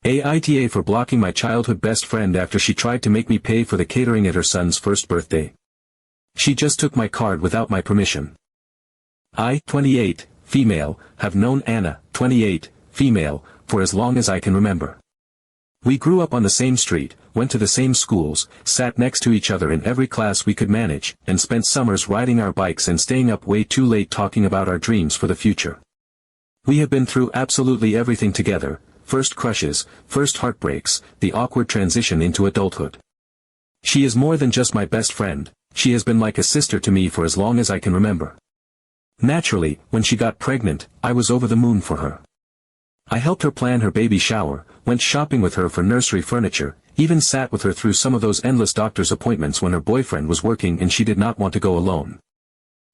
AITA for blocking my childhood best friend after she tried to make me pay for the catering at her son's first birthday. She just took my card without my permission. I, 28, female, have known Anna, 28, female, for as long as I can remember. We grew up on the same street, went to the same schools, sat next to each other in every class we could manage, and spent summers riding our bikes and staying up way too late talking about our dreams for the future. We have been through absolutely everything together, first crushes, first heartbreaks, the awkward transition into adulthood. She is more than just my best friend, she has been like a sister to me for as long as I can remember. Naturally, when she got pregnant, I was over the moon for her. I helped her plan her baby shower, went shopping with her for nursery furniture, even sat with her through some of those endless doctor's appointments when her boyfriend was working and she did not want to go alone.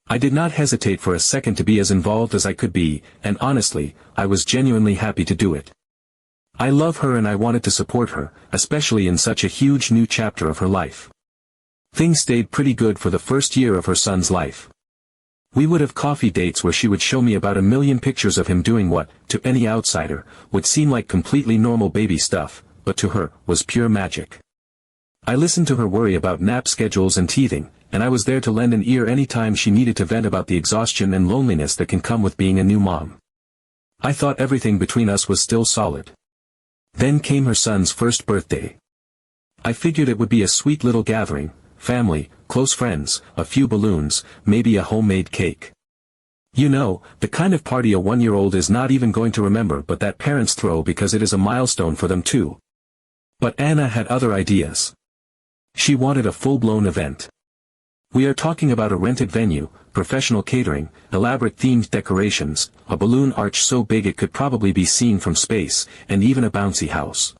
I did not hesitate for a second to be as involved as I could be, and honestly, I was genuinely happy to do it. I love her and I wanted to support her, especially in such a huge new chapter of her life. Things stayed pretty good for the first year of her son's life. We would have coffee dates where she would show me about 1,000,000 pictures of him doing what, to any outsider, would seem like completely normal baby stuff, but to her, was pure magic. I listened to her worry about nap schedules and teething, and I was there to lend an ear any time she needed to vent about the exhaustion and loneliness that can come with being a new mom. I thought everything between us was still solid. Then came her son's first birthday. I figured it would be a sweet little gathering, family, close friends, a few balloons, maybe a homemade cake. You know, the kind of party a 1-year-old is not even going to remember but that parents throw because it is a milestone for them too. But Anna had other ideas. She wanted a full-blown event. We are talking about a rented venue, professional catering, elaborate themed decorations, a balloon arch so big it could probably be seen from space, and even a bouncy house.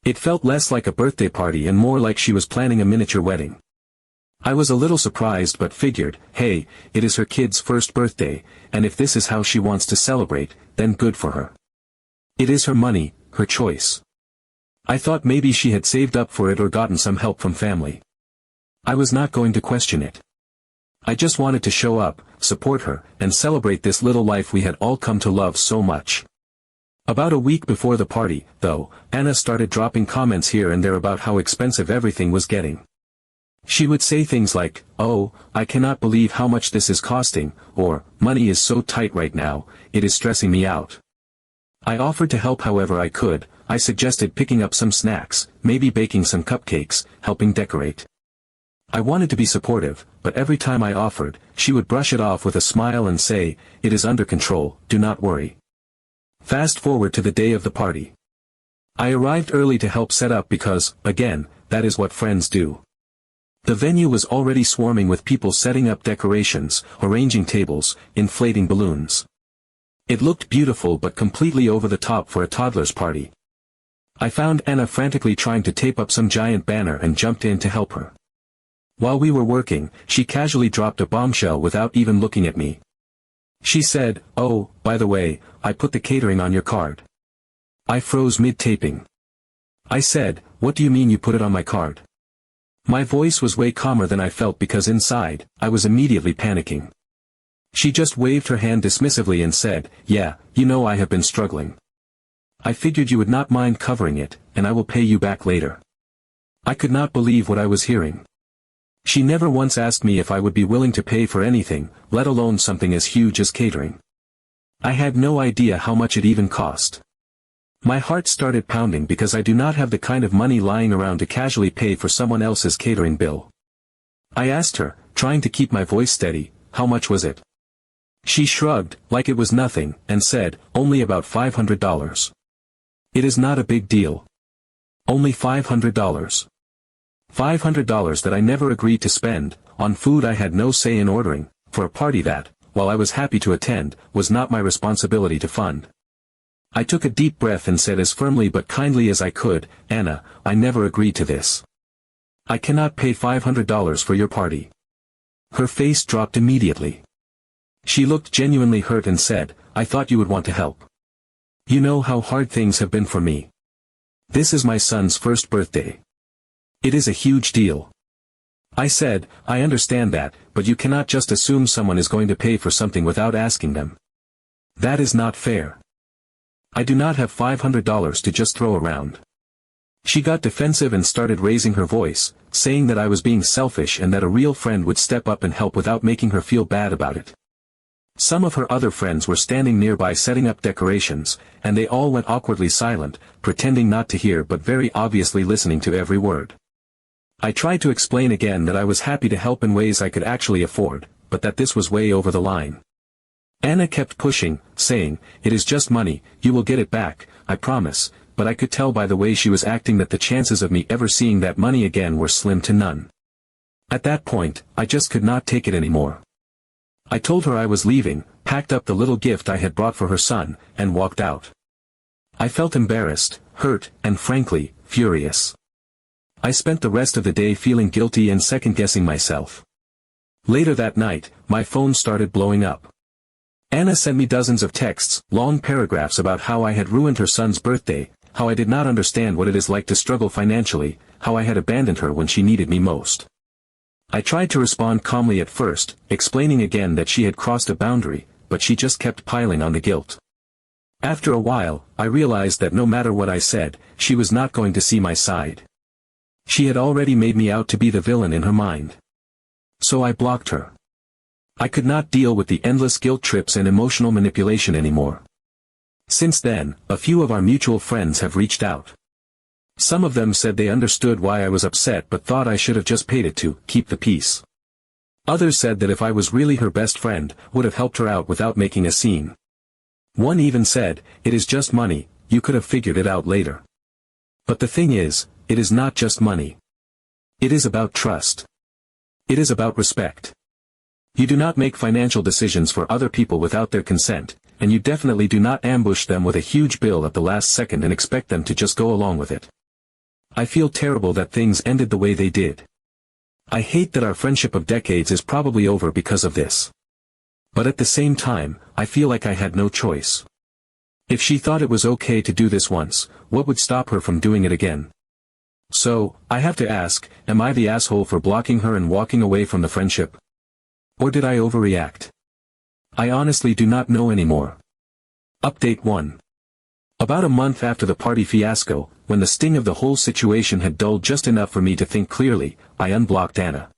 It felt less like a birthday party and more like she was planning a miniature wedding. I was a little surprised but figured, hey, it is her kid's first birthday, and if this is how she wants to celebrate, then good for her. It is her money, her choice. I thought maybe she had saved up for it or gotten some help from family. I was not going to question it. I just wanted to show up, support her, and celebrate this little life we had all come to love so much. About a week before the party, though, Anna started dropping comments here and there about how expensive everything was getting. She would say things like, "Oh, I cannot believe how much this is costing," or, "Money is so tight right now, it is stressing me out." I offered to help however I could. I suggested picking up some snacks, maybe baking some cupcakes, helping decorate. I wanted to be supportive, but every time I offered, she would brush it off with a smile and say, "It is under control, do not worry." Fast forward to the day of the party. I arrived early to help set up because, again, that is what friends do. The venue was already swarming with people setting up decorations, arranging tables, inflating balloons. It looked beautiful but completely over the top for a toddler's party. I found Anna frantically trying to tape up some giant banner and jumped in to help her. While we were working, she casually dropped a bombshell without even looking at me. She said, "Oh, by the way, I put the catering on your card." I froze mid-taping. I said, "What do you mean you put it on my card?" My voice was way calmer than I felt because inside, I was immediately panicking. She just waved her hand dismissively and said, "Yeah, you know I have been struggling. I figured you would not mind covering it, and I will pay you back later." I could not believe what I was hearing. She never once asked me if I would be willing to pay for anything, let alone something as huge as catering. I had no idea how much it even cost. My heart started pounding because I do not have the kind of money lying around to casually pay for someone else's catering bill. I asked her, trying to keep my voice steady, how much was it? She shrugged, like it was nothing, and said, "Only about $500. It is not a big deal. Only $500. $500 that I never agreed to spend, on food I had no say in ordering, for a party that, while I was happy to attend, was not my responsibility to fund. I took a deep breath and said as firmly but kindly as I could, "Anna, I never agreed to this. I cannot pay $500 for your party." Her face dropped immediately. She looked genuinely hurt and said, "I thought you would want to help. You know how hard things have been for me. This is my son's first birthday. It is a huge deal." I said, "I understand that, but you cannot just assume someone is going to pay for something without asking them. That is not fair." I do not have $500 to just throw around. She got defensive and started raising her voice, saying that I was being selfish and that a real friend would step up and help without making her feel bad about it. Some of her other friends were standing nearby setting up decorations, and they all went awkwardly silent, pretending not to hear but very obviously listening to every word. I tried to explain again that I was happy to help in ways I could actually afford, but that this was way over the line. Anna kept pushing, saying, "It is just money, you will get it back, I promise," but I could tell by the way she was acting that the chances of me ever seeing that money again were slim to none. At that point, I just could not take it anymore. I told her I was leaving, packed up the little gift I had brought for her son, and walked out. I felt embarrassed, hurt, and frankly, furious. I spent the rest of the day feeling guilty and second-guessing myself. Later that night, my phone started blowing up. Anna sent me dozens of texts, long paragraphs about how I had ruined her son's birthday, how I did not understand what it is like to struggle financially, how I had abandoned her when she needed me most. I tried to respond calmly at first, explaining again that she had crossed a boundary, but she just kept piling on the guilt. After a while, I realized that no matter what I said, she was not going to see my side. She had already made me out to be the villain in her mind. So I blocked her. I could not deal with the endless guilt trips and emotional manipulation anymore. Since then, a few of our mutual friends have reached out. Some of them said they understood why I was upset but thought I should have just paid it to keep the peace. Others said that if I was really her best friend, would have helped her out without making a scene. One even said, "It is just money, you could have figured it out later." But the thing is, it is not just money. It is about trust. It is about respect. You do not make financial decisions for other people without their consent, and you definitely do not ambush them with a huge bill at the last second and expect them to just go along with it. I feel terrible that things ended the way they did. I hate that our friendship of decades is probably over because of this. But at the same time, I feel like I had no choice. If she thought it was okay to do this once, what would stop her from doing it again? So, I have to ask, am I the asshole for blocking her and walking away from the friendship? Or did I overreact? I honestly do not know anymore. Update 1. About a month after the party fiasco, when the sting of the whole situation had dulled just enough for me to think clearly, I unblocked Anna.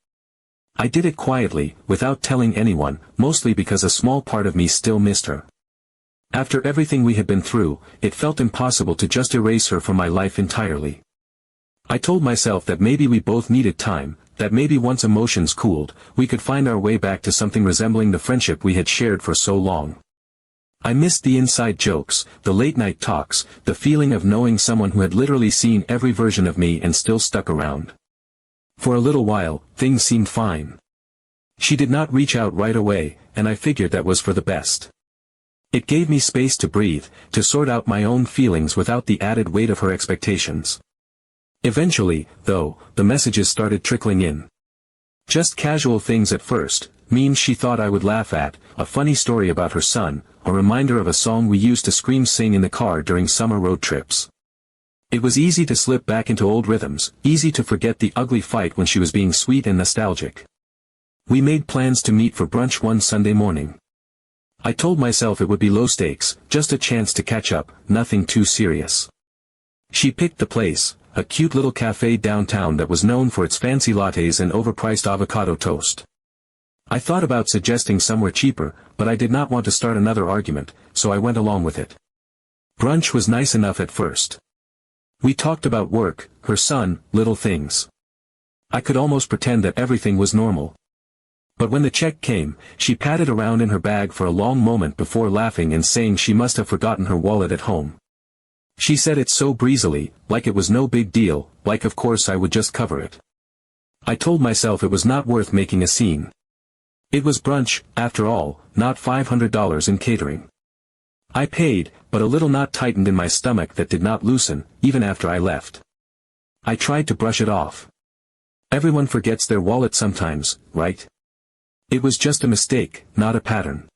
I did it quietly, without telling anyone, mostly because a small part of me still missed her. After everything we had been through, it felt impossible to just erase her from my life entirely. I told myself that maybe we both needed time, that maybe once emotions cooled, we could find our way back to something resembling the friendship we had shared for so long. I missed the inside jokes, the late-night talks, the feeling of knowing someone who had literally seen every version of me and still stuck around. For a little while, things seemed fine. She did not reach out right away, and I figured that was for the best. It gave me space to breathe, to sort out my own feelings without the added weight of her expectations. Eventually, though, the messages started trickling in. Just casual things at first, memes she thought I would laugh at, a funny story about her son, a reminder of a song we used to scream-sing in the car during summer road trips. It was easy to slip back into old rhythms, easy to forget the ugly fight when she was being sweet and nostalgic. We made plans to meet for brunch one Sunday morning. I told myself it would be low stakes, just a chance to catch up, nothing too serious. She picked the place, a cute little cafe downtown that was known for its fancy lattes and overpriced avocado toast. I thought about suggesting somewhere cheaper, but I did not want to start another argument, so I went along with it. Brunch was nice enough at first. We talked about work, her son, little things. I could almost pretend that everything was normal. But when the check came, she patted around in her bag for a long moment before laughing and saying she must have forgotten her wallet at home. She said it so breezily, like it was no big deal, like of course I would just cover it. I told myself it was not worth making a scene. It was brunch, after all, not $500 in catering. I paid, but a little knot tightened in my stomach that did not loosen, even after I left. I tried to brush it off. Everyone forgets their wallet sometimes, right? It was just a mistake, not a pattern.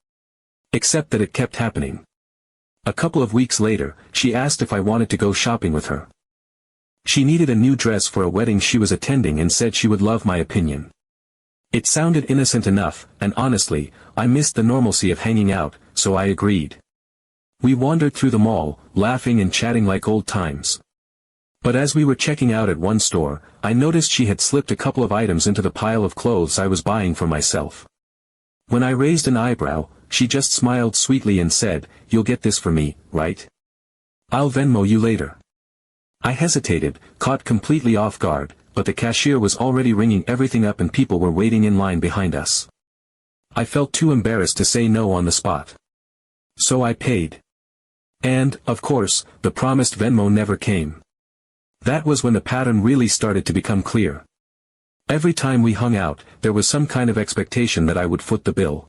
Except that it kept happening. A couple of weeks later, she asked if I wanted to go shopping with her. She needed a new dress for a wedding she was attending and said she would love my opinion. It sounded innocent enough, and honestly, I missed the normalcy of hanging out, so I agreed. We wandered through the mall, laughing and chatting like old times. But as we were checking out at one store, I noticed she had slipped a couple of items into the pile of clothes I was buying for myself. When I raised an eyebrow, she just smiled sweetly and said, "You'll get this for me, right? I'll Venmo you later." I hesitated, caught completely off guard, but the cashier was already ringing everything up and people were waiting in line behind us. I felt too embarrassed to say no on the spot. So I paid. And, of course, the promised Venmo never came. That was when the pattern really started to become clear. Every time we hung out, there was some kind of expectation that I would foot the bill.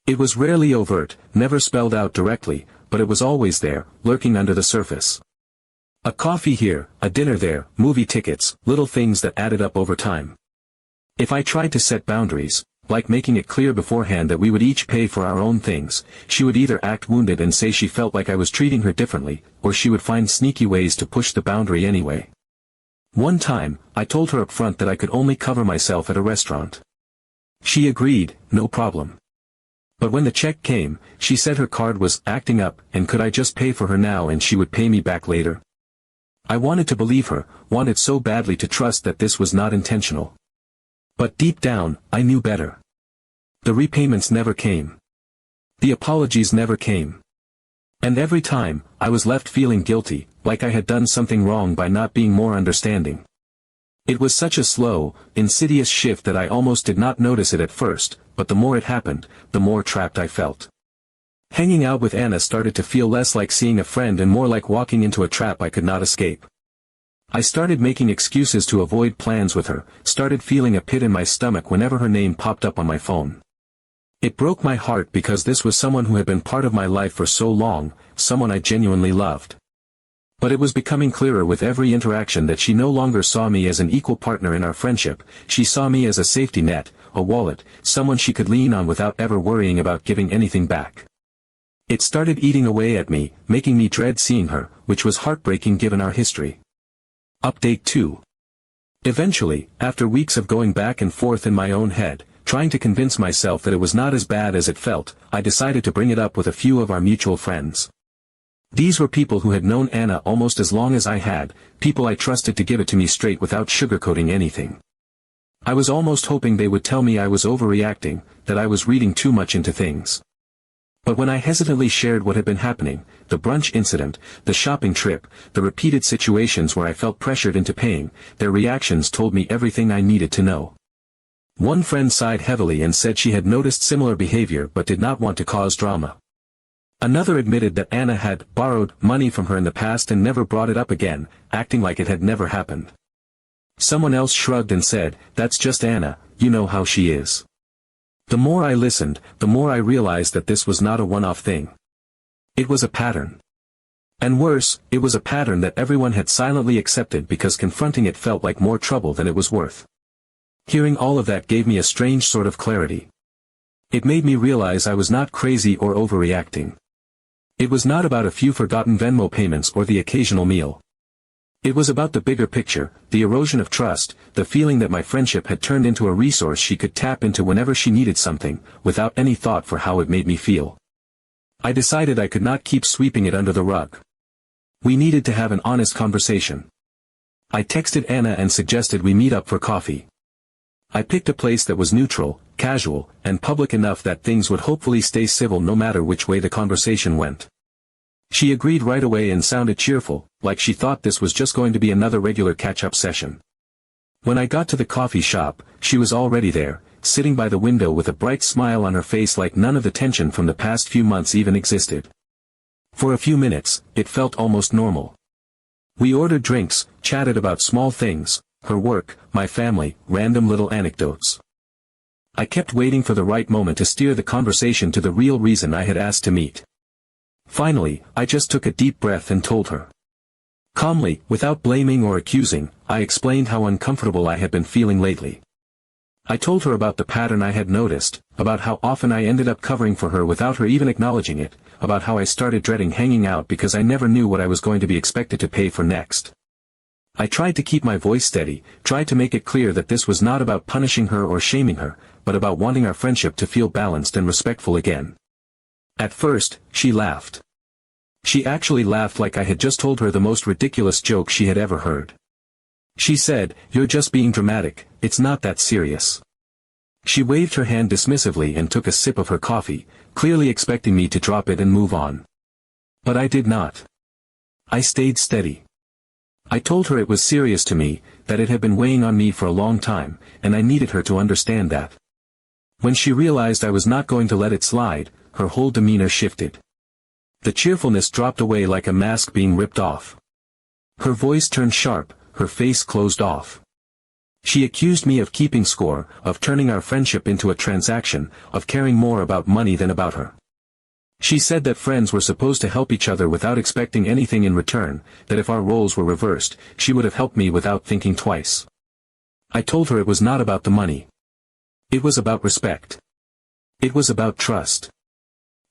It was rarely overt, never spelled out directly, but it was always there, lurking under the surface. A coffee here, a dinner there, movie tickets, little things that added up over time. If I tried to set boundaries, like making it clear beforehand that we would each pay for our own things, she would either act wounded and say she felt like I was treating her differently, or she would find sneaky ways to push the boundary anyway. One time, I told her up front that I could only cover myself at a restaurant. She agreed, no problem. But when the check came, she said her card was acting up and could I just pay for her now and she would pay me back later. I wanted to believe her, wanted so badly to trust that this was not intentional. But deep down, I knew better. The repayments never came. The apologies never came. And every time, I was left feeling guilty, like I had done something wrong by not being more understanding. It was such a slow, insidious shift that I almost did not notice it at first, but the more it happened, the more trapped I felt. Hanging out with Anna started to feel less like seeing a friend and more like walking into a trap I could not escape. I started making excuses to avoid plans with her, started feeling a pit in my stomach whenever her name popped up on my phone. It broke my heart because this was someone who had been part of my life for so long, someone I genuinely loved. But it was becoming clearer with every interaction that she no longer saw me as an equal partner in our friendship, she saw me as a safety net, a wallet, someone she could lean on without ever worrying about giving anything back. It started eating away at me, making me dread seeing her, which was heartbreaking given our history. Update 2. Eventually, after weeks of going back and forth in my own head, trying to convince myself that it was not as bad as it felt, I decided to bring it up with a few of our mutual friends. These were people who had known Anna almost as long as I had, people I trusted to give it to me straight without sugarcoating anything. I was almost hoping they would tell me I was overreacting, that I was reading too much into things. But when I hesitantly shared what had been happening, the brunch incident, the shopping trip, the repeated situations where I felt pressured into paying, their reactions told me everything I needed to know. One friend sighed heavily and said she had noticed similar behavior but did not want to cause drama. Another admitted that Anna had borrowed money from her in the past and never brought it up again, acting like it had never happened. Someone else shrugged and said, "That's just Anna, you know how she is." The more I listened, the more I realized that this was not a one-off thing. It was a pattern. And worse, it was a pattern that everyone had silently accepted because confronting it felt like more trouble than it was worth. Hearing all of that gave me a strange sort of clarity. It made me realize I was not crazy or overreacting. It was not about a few forgotten Venmo payments or the occasional meal. It was about the bigger picture, the erosion of trust, the feeling that my friendship had turned into a resource she could tap into whenever she needed something, without any thought for how it made me feel. I decided I could not keep sweeping it under the rug. We needed to have an honest conversation. I texted Anna and suggested we meet up for coffee. I picked a place that was neutral, casual, and public enough that things would hopefully stay civil no matter which way the conversation went. She agreed right away and sounded cheerful, like she thought this was just going to be another regular catch-up session. When I got to the coffee shop, she was already there, sitting by the window with a bright smile on her face like none of the tension from the past few months even existed. For a few minutes, it felt almost normal. We ordered drinks, chatted about small things, her work, my family, random little anecdotes. I kept waiting for the right moment to steer the conversation to the real reason I had asked to meet. Finally, I just took a deep breath and told her. Calmly, without blaming or accusing, I explained how uncomfortable I had been feeling lately. I told her about the pattern I had noticed, about how often I ended up covering for her without her even acknowledging it, about how I started dreading hanging out because I never knew what I was going to be expected to pay for next. I tried to keep my voice steady, tried to make it clear that this was not about punishing her or shaming her, but about wanting our friendship to feel balanced and respectful again. At first, she laughed. She actually laughed like I had just told her the most ridiculous joke she had ever heard. She said, "You're just being dramatic, it's not that serious." She waved her hand dismissively and took a sip of her coffee, clearly expecting me to drop it and move on. But I did not. I stayed steady. I told her it was serious to me, that it had been weighing on me for a long time, and I needed her to understand that. When she realized I was not going to let it slide, her whole demeanor shifted. The cheerfulness dropped away like a mask being ripped off. Her voice turned sharp, her face closed off. She accused me of keeping score, of turning our friendship into a transaction, of caring more about money than about her. She said that friends were supposed to help each other without expecting anything in return, that if our roles were reversed, she would have helped me without thinking twice. I told her it was not about the money. It was about respect. It was about trust.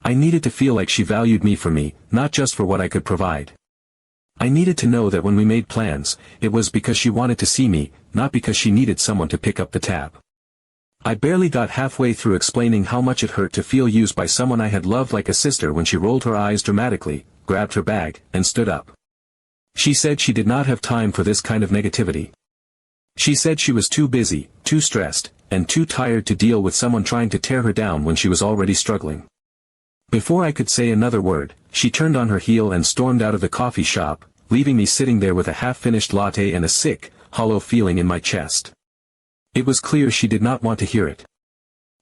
I needed to feel like she valued me for me, not just for what I could provide. I needed to know that when we made plans, it was because she wanted to see me, not because she needed someone to pick up the tab. I barely got halfway through explaining how much it hurt to feel used by someone I had loved like a sister when she rolled her eyes dramatically, grabbed her bag, and stood up. She said she did not have time for this kind of negativity. She said she was too busy, too stressed, and too tired to deal with someone trying to tear her down when she was already struggling. Before I could say another word, she turned on her heel and stormed out of the coffee shop, leaving me sitting there with a half-finished latte and a sick, hollow feeling in my chest. It was clear she did not want to hear it.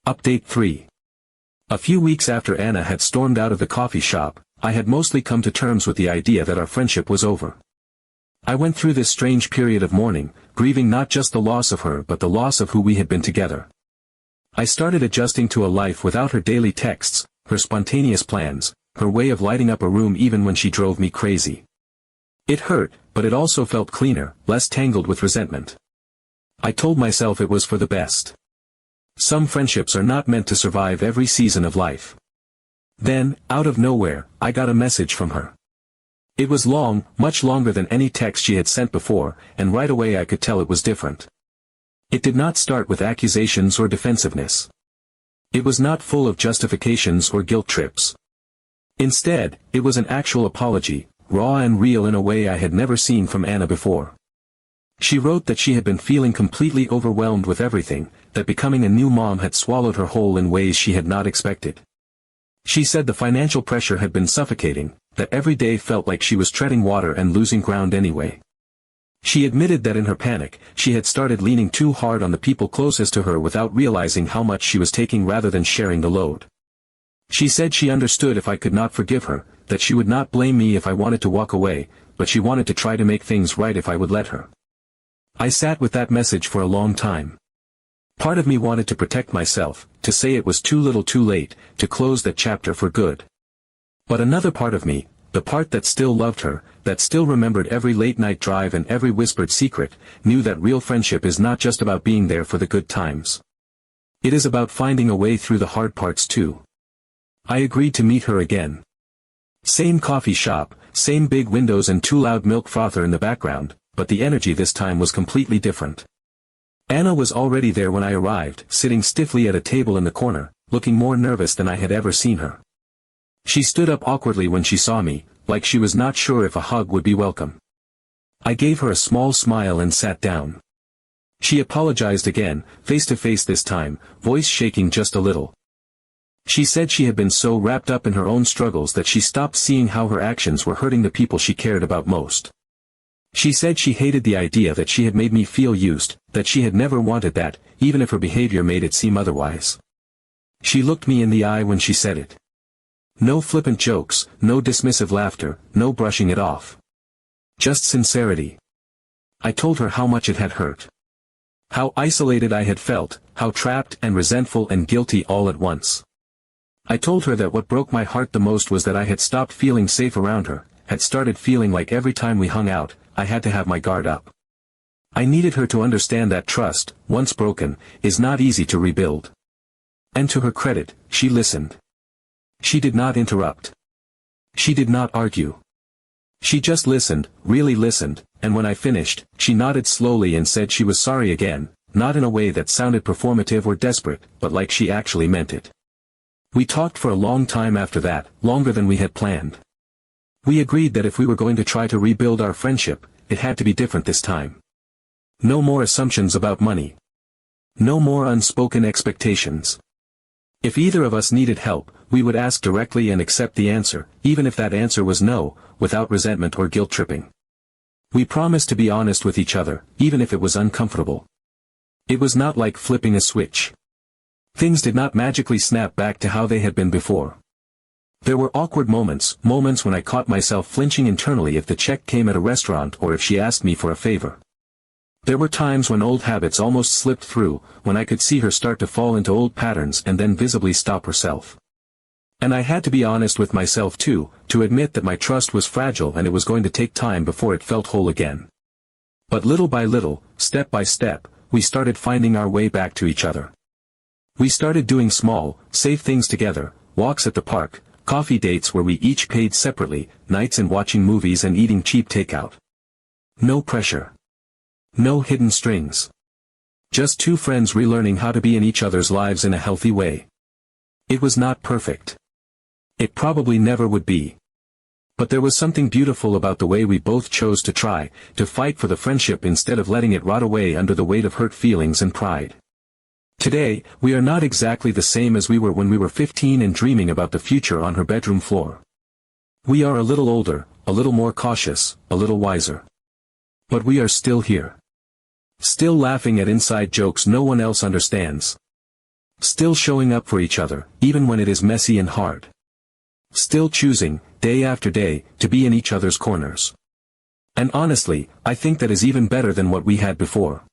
Update 3. A few weeks after Anna had stormed out of the coffee shop, I had mostly come to terms with the idea that our friendship was over. I went through this strange period of mourning, grieving not just the loss of her but the loss of who we had been together. I started adjusting to a life without her daily texts, her spontaneous plans, her way of lighting up a room even when she drove me crazy. It hurt, but it also felt cleaner, less tangled with resentment. I told myself it was for the best. Some friendships are not meant to survive every season of life. Then, out of nowhere, I got a message from her. It was long, much longer than any text she had sent before, and right away I could tell it was different. It did not start with accusations or defensiveness. It was not full of justifications or guilt trips. Instead, it was an actual apology, raw and real in a way I had never seen from Anna before. She wrote that she had been feeling completely overwhelmed with everything, that becoming a new mom had swallowed her whole in ways she had not expected. She said the financial pressure had been suffocating, that every day felt like she was treading water and losing ground anyway. She admitted that in her panic, she had started leaning too hard on the people closest to her without realizing how much she was taking rather than sharing the load. She said she understood if I could not forgive her, that she would not blame me if I wanted to walk away, but she wanted to try to make things right if I would let her. I sat with that message for a long time. Part of me wanted to protect myself, to say it was too little too late, to close that chapter for good. But another part of me, the part that still loved her, that still remembered every late-night drive and every whispered secret, knew that real friendship is not just about being there for the good times. It is about finding a way through the hard parts too. I agreed to meet her again. Same coffee shop, same big windows and too loud milk frother in the background, but the energy this time was completely different. Anna was already there when I arrived, sitting stiffly at a table in the corner, looking more nervous than I had ever seen her. She stood up awkwardly when she saw me, like she was not sure if a hug would be welcome. I gave her a small smile and sat down. She apologized again, face to face this time, voice shaking just a little. She said she had been so wrapped up in her own struggles that she stopped seeing how her actions were hurting the people she cared about most. She said she hated the idea that she had made me feel used, that she had never wanted that, even if her behavior made it seem otherwise. She looked me in the eye when she said it. No flippant jokes, no dismissive laughter, no brushing it off. Just sincerity. I told her how much it had hurt. How isolated I had felt, how trapped and resentful and guilty all at once. I told her that what broke my heart the most was that I had stopped feeling safe around her, had started feeling like every time we hung out, I had to have my guard up. I needed her to understand that trust, once broken, is not easy to rebuild. And to her credit, she listened. She did not interrupt. She did not argue. She just listened, really listened, and when I finished, she nodded slowly and said she was sorry again, not in a way that sounded performative or desperate, but like she actually meant it. We talked for a long time after that, longer than we had planned. We agreed that if we were going to try to rebuild our friendship, it had to be different this time. No more assumptions about money. No more unspoken expectations. If either of us needed help, we would ask directly and accept the answer, even if that answer was no, without resentment or guilt-tripping. We promised to be honest with each other, even if it was uncomfortable. It was not like flipping a switch. Things did not magically snap back to how they had been before. There were awkward moments when I caught myself flinching internally if the check came at a restaurant or if she asked me for a favor. There were times when old habits almost slipped through, when I could see her start to fall into old patterns and then visibly stop herself. And I had to be honest with myself too, to admit that my trust was fragile and it was going to take time before it felt whole again. But little by little, step by step, we started finding our way back to each other. We started doing small, safe things together, walks at the park, coffee dates where we each paid separately, nights in watching movies and eating cheap takeout. No pressure. No hidden strings. Just two friends relearning how to be in each other's lives in a healthy way. It was not perfect. It probably never would be. But there was something beautiful about the way we both chose to try, to fight for the friendship instead of letting it rot away under the weight of hurt feelings and pride. Today, we are not exactly the same as we were when we were 15 and dreaming about the future on her bedroom floor. We are a little older, a little more cautious, a little wiser. But we are still here. Still laughing at inside jokes no one else understands. Still showing up for each other, even when it is messy and hard. Still choosing, day after day, to be in each other's corners. And honestly, I think that is even better than what we had before.